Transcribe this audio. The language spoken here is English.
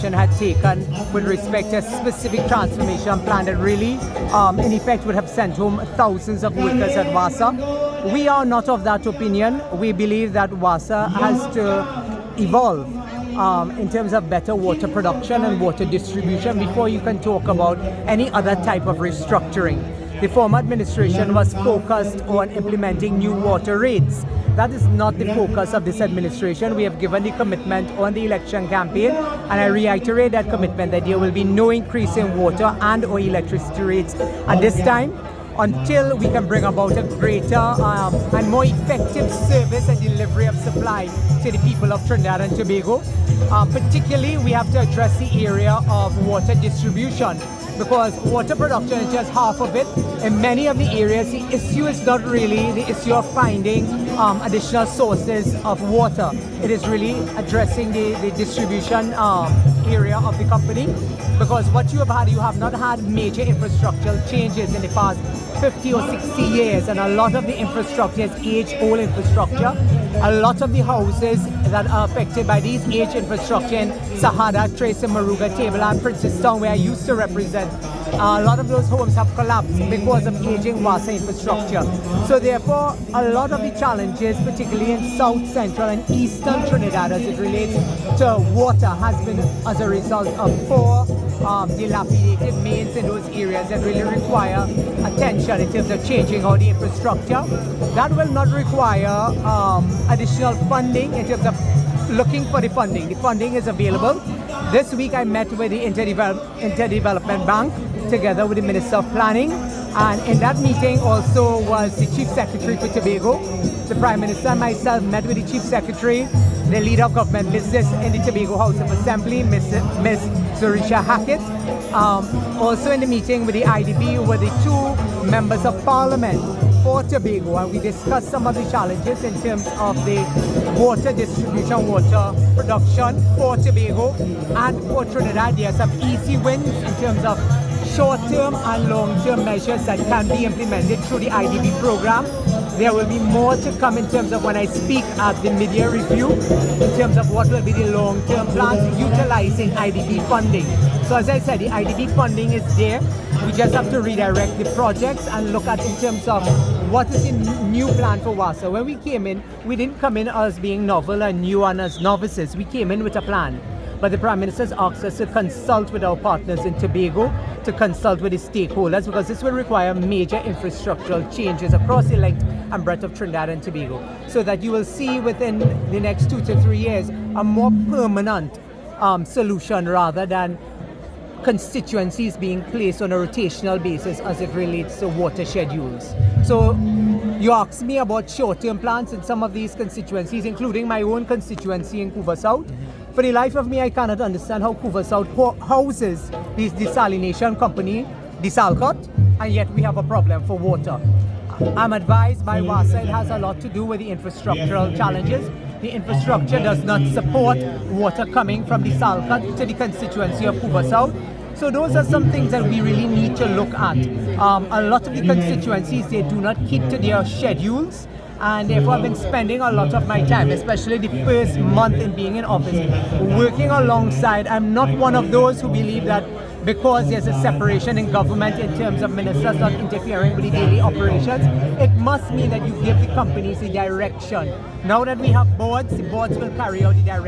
administration had taken with respect to a specific transformation plan that really, in effect, would have sent home thousands of workers at WASA. We are not of that opinion. We believe that WASA has to evolve in terms of better water production and water distribution before you can talk about any other type of restructuring. The former administration was focused on implementing new water rates. That is not the focus of this administration. We have given the commitment on the election campaign, and I reiterate that commitment that there will be no increase in water and or electricity rates at this time until we can bring about a greater and more effective service and delivery of supply to the people of Trinidad and Tobago. Particularly, we have to address the area of water distribution, because water production is just half of it. In many of the areas, the issue is not really the issue of finding additional sources of water. It is really addressing the distribution area of the company, because what you have not had major infrastructural changes in the past 50 or 60 years, and a lot of the infrastructure is age-old infrastructure. A lot of the houses that are affected by these age infrastructure in Sahada, Tracy, Maruga, Table and Princestown, where I used to represent, a lot of those homes have collapsed because of aging WASA infrastructure. So therefore, a lot of the challenges, particularly in South Central and Eastern Trinidad as it relates to water, has been as a result of poor, dilapidated mains in those areas that really require attention in terms of changing all the infrastructure. That will not require additional funding in terms of looking for the funding. The funding is available. This week I met with the Interdevelopment Bank together with the Minister of Planning, and in that meeting also was the Chief Secretary for Tobago. The Prime Minister and myself met with the Chief Secretary, the Leader of Government Business in the Tobago House of Assembly, Ms. Zorisha Hackett. Also in the meeting with the IDB were the two Members of Parliament for Tobago, and we discussed some of the challenges in terms of the water distribution, water production for Tobago and for Trinidad. There are some easy wins in terms of short-term and long-term measures that can be implemented through the IDB program. There will be more to come in terms of when I speak at the media review, in terms of what will be the long-term plans utilizing IDB funding. So as I said, the IDB funding is there. We just have to redirect the projects and look at in terms of what is the new plan for WASA. When we came in, we didn't come in as being novel and new and as novices. We came in with a plan. But the Prime Minister's asked us to consult with our partners in Tobago, to consult with the stakeholders, because this will require major infrastructural changes across the length and breadth of Trinidad and Tobago, so that you will see within the next 2 to 3 years a more permanent solution rather than constituencies being placed on a rotational basis as it relates to water schedules. So you asked me about short-term plans in some of these constituencies, including my own constituency in Couva South. For the life of me, I cannot understand how Couva South houses this desalination company, Desalcot, and yet we have a problem for water. I'm advised by WASA it has a lot to do with the infrastructural challenges. The infrastructure does not support water coming from Desalcot to the constituency of Couva South. So those are some things that we really need to look at. A lot of the constituencies, they do not keep to their schedules, and therefore I've been spending a lot of my time, especially the first month in being in office, working alongside. I'm not one of those who believe that because there's a separation in government in terms of ministers not interfering with the daily operations, it must mean that you give the companies the direction. Now that we have boards, the boards will carry out the direction.